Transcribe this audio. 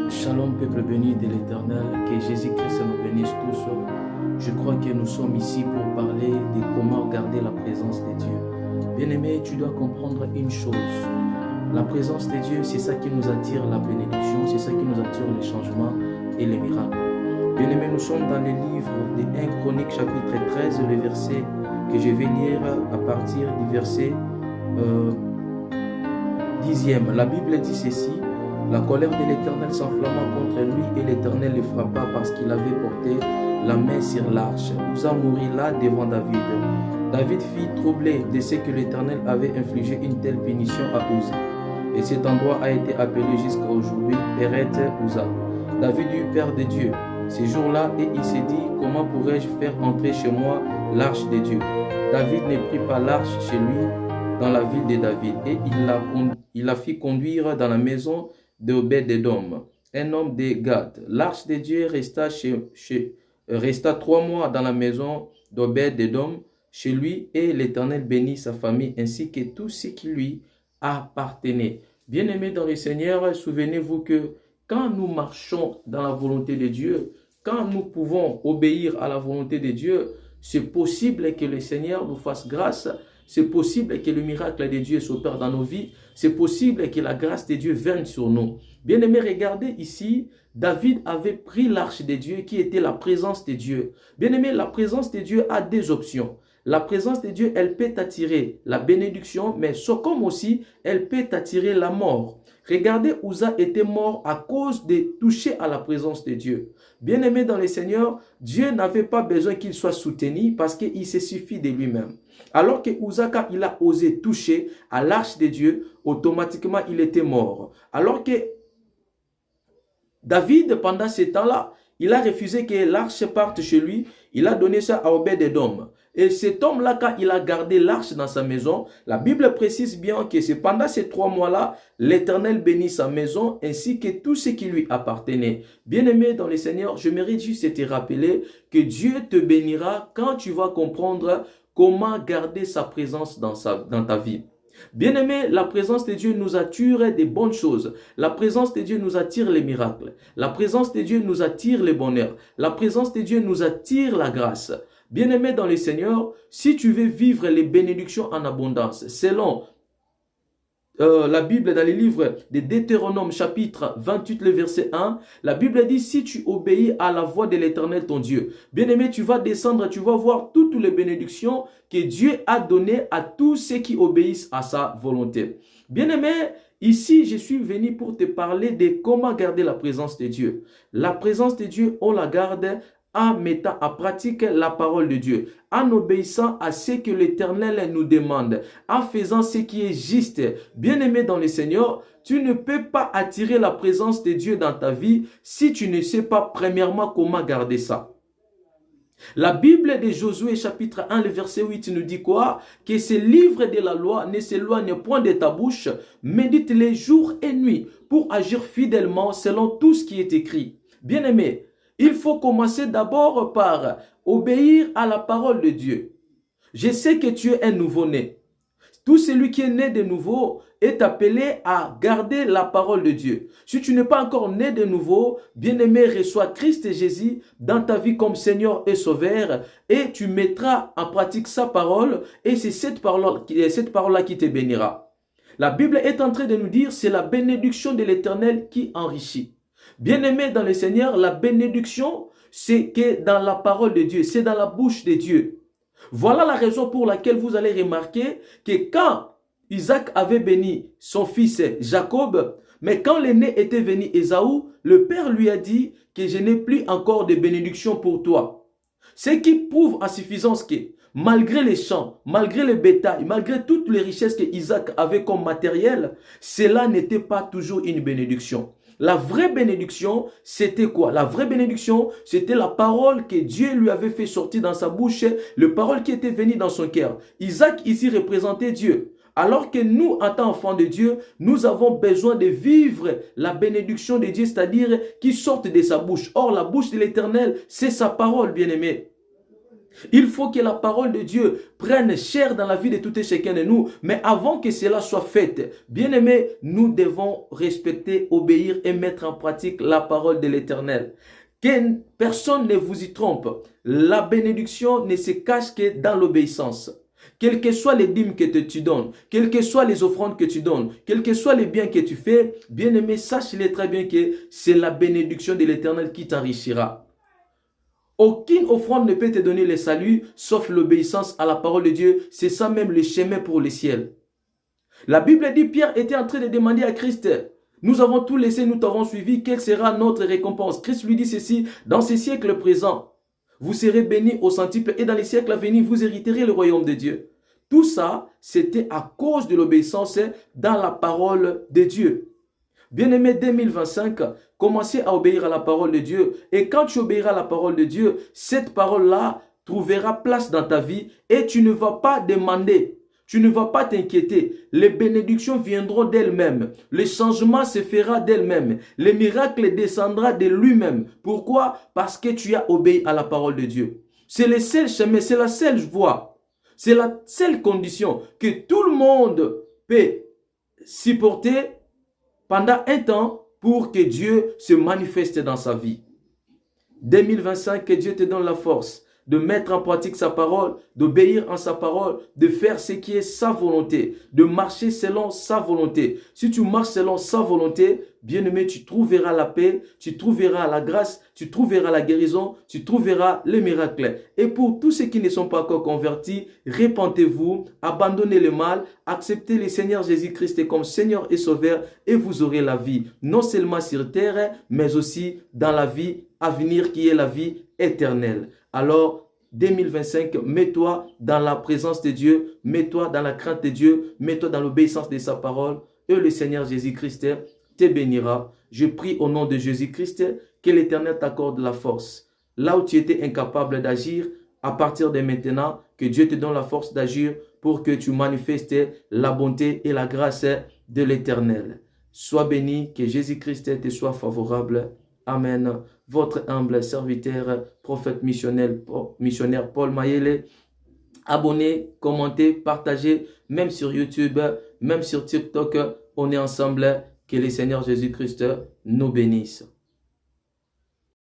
Shalom, peuple béni de l'Éternel, que Jésus-Christ nous bénisse tous. Je crois que nous sommes ici pour parler de comment garder la présence de Dieu. Bien-aimé, tu dois comprendre une chose. La présence de Dieu, c'est ça qui nous attire la bénédiction, c'est ça qui nous attire les changements et les miracles. Bien-aimé, nous sommes dans le livre de 1 Chronique chapitre 13, le verset que je vais lire à partir du verset 10e. La Bible dit ceci: la colère de l'Éternel s'enflamma contre lui et l'Éternel le frappa parce qu'il avait porté la main sur l'arche. Uza mourit là devant David. David fut troublé de ce que l'Éternel avait infligé une telle punition à Uza. Et cet endroit a été appelé jusqu'à aujourd'hui Peret Uza. David eut peur de Dieu ces jours-là et il s'est dit: comment pourrais-je faire entrer chez moi l'arche de Dieu? David ne prit pas l'arche chez lui dans la ville de David et il la fit conduire dans la maison d'Obed-Édom, un homme de Gad. L'arche de Dieu resta 3 mois dans la maison d'Obed-Édom chez lui, et l'Éternel bénit sa famille ainsi que tout ce qui lui appartenait. Bien-aimés dans le Seigneur, souvenez-vous que quand nous marchons dans la volonté de Dieu, quand nous pouvons obéir à la volonté de Dieu, c'est possible que le Seigneur nous fasse grâce. C'est possible que le miracle de Dieu s'opère dans nos vies. C'est possible que la grâce de Dieu vienne sur nous. Bien-aimés, regardez ici, David avait pris l'arche de Dieu qui était la présence de Dieu. Bien-aimés, la présence de Dieu a des options. La présence de Dieu, elle peut attirer la bénédiction, mais comme aussi, elle peut attirer la mort. Regardez, Uza était mort à cause de toucher à la présence de Dieu. Bien-aimé dans le Seigneur, Dieu n'avait pas besoin qu'il soit soutenu parce qu'il se suffit de lui-même. Alors que Uza, quand il a osé toucher à l'arche de Dieu, automatiquement il était mort. Alors que David, pendant ce temps-là, il a refusé que l'arche parte chez lui. Il a donné ça à Obed-Édom. Et cet homme-là, quand il a gardé l'arche dans sa maison, la Bible précise bien que c'est pendant ces 3 mois-là, l'Éternel bénit sa maison ainsi que tout ce qui lui appartenait. Bien-aimé dans le Seigneur, je mérite juste de te rappeler que Dieu te bénira quand tu vas comprendre comment garder sa présence dans ta vie. Bien-aimé, la présence de Dieu nous attire des bonnes choses. La présence de Dieu nous attire les miracles. La présence de Dieu nous attire le bonheur. La présence de Dieu nous attire la grâce. Bien-aimé dans le Seigneur, si tu veux vivre les bénédictions en abondance, selon la Bible dans les livres de Deutéronome chapitre 28, le verset 1, la Bible dit: si tu obéis à la voix de l'Éternel ton Dieu, bien-aimé, tu vas descendre, tu vas voir toutes les bénédictions que Dieu a données à tous ceux qui obéissent à sa volonté. Bien-aimé, ici, je suis venu pour te parler de comment garder la présence de Dieu. La présence de Dieu, on la garde en mettant en pratique la parole de Dieu, en obéissant à ce que l'Éternel nous demande, en faisant ce qui est juste. Bien-aimé dans le Seigneur, tu ne peux pas attirer la présence de Dieu dans ta vie si tu ne sais pas premièrement comment garder ça. La Bible de Josué chapitre 1, le verset 8 nous dit quoi? Que ce livre de la loi ne s'éloigne point de ta bouche, médite-les jour et nuit pour agir fidèlement selon tout ce qui est écrit. Bien-aimé, il faut commencer d'abord par obéir à la parole de Dieu. Je sais que tu es un nouveau-né. Tout celui qui est né de nouveau est appelé à garder la parole de Dieu. Si tu n'es pas encore né de nouveau, bien-aimé, reçois Christ Jésus dans ta vie comme Seigneur et Sauveur et tu mettras en pratique sa parole et c'est cette parole-là qui te bénira. La Bible est en train de nous dire c'est la bénédiction de l'Éternel qui enrichit. Bien-aimé dans le Seigneur, la bénédiction, c'est que dans la parole de Dieu, c'est dans la bouche de Dieu. Voilà la raison pour laquelle vous allez remarquer que quand Isaac avait béni son fils Jacob, mais quand l'aîné était venu Ésaü, le père lui a dit que je n'ai plus encore de bénédiction pour toi. Ce qui prouve en suffisance que malgré les champs, malgré le bétail, malgré toutes les richesses que Isaac avait comme matériel, cela n'était pas toujours une bénédiction. La vraie bénédiction, c'était quoi? La vraie bénédiction, c'était la parole que Dieu lui avait fait sortir dans sa bouche, la parole qui était venue dans son cœur. Isaac ici représentait Dieu. Alors que nous, en tant qu'enfants de Dieu, nous avons besoin de vivre la bénédiction de Dieu, c'est-à-dire qui sorte de sa bouche. Or, la bouche de l'Éternel, c'est sa parole, bien-aimé. Il faut que la parole de Dieu prenne chair dans la vie de tout et chacun de nous. Mais avant que cela soit fait, bien-aimés, nous devons respecter, obéir et mettre en pratique la parole de l'Éternel. Que personne ne vous y trompe. La bénédiction ne se cache que dans l'obéissance. Quels que soient les dîmes que tu donnes, quelles que soient les offrandes que tu donnes, quels que soient les biens que tu fais, bien-aimé, sache-le très bien que c'est la bénédiction de l'Éternel qui t'enrichira. Aucune offrande ne peut te donner le salut, sauf l'obéissance à la parole de Dieu. C'est ça même le chemin pour le ciel. La Bible dit, Pierre était en train de demander à Christ, nous avons tout laissé, nous t'avons suivi, quelle sera notre récompense? Christ lui dit ceci, dans ces siècles présents, vous serez bénis au centuple et dans les siècles à venir, vous hériterez le royaume de Dieu. Tout ça, c'était à cause de l'obéissance dans la parole de Dieu. Bien-aimé, 2025, commencez à obéir à la parole de Dieu. Et quand tu obéiras à la parole de Dieu, cette parole-là trouvera place dans ta vie et tu ne vas pas demander, tu ne vas pas t'inquiéter. Les bénédictions viendront d'elles-mêmes. Le changement se fera d'elles-mêmes. Le miracle descendra de lui-même. Pourquoi? Parce que tu as obéi à la parole de Dieu. C'est le seul chemin, c'est la seule voie. C'est la seule condition que tout le monde peut supporter pendant un temps pour que Dieu se manifeste dans sa vie. 2025, que Dieu te donne la force de mettre en pratique sa parole, d'obéir en sa parole, de faire ce qui est sa volonté, de marcher selon sa volonté. Si tu marches selon sa volonté, bien-aimé, tu trouveras la paix, tu trouveras la grâce, tu trouveras la guérison, tu trouveras les miracles. Et pour tous ceux qui ne sont pas encore convertis, repentez-vous, abandonnez le mal, acceptez le Seigneur Jésus-Christ comme Seigneur et Sauveur et vous aurez la vie, non seulement sur terre, mais aussi dans la vie à venir qui est la vie éternelle. Alors, 2025, mets-toi dans la présence de Dieu, mets-toi dans la crainte de Dieu, mets-toi dans l'obéissance de sa parole et le Seigneur Jésus-Christ te bénira. Je prie au nom de Jésus-Christ que l'Éternel t'accorde la force. Là où tu étais incapable d'agir, à partir de maintenant, que Dieu te donne la force d'agir pour que tu manifestes la bonté et la grâce de l'Éternel. Sois béni, que Jésus-Christ te soit favorable. Amen. Votre humble serviteur, prophète missionnaire Paul Mayele. Abonnez, commentez, partagez, même sur YouTube, même sur TikTok. On est ensemble. Que le Seigneur Jésus-Christ nous bénisse.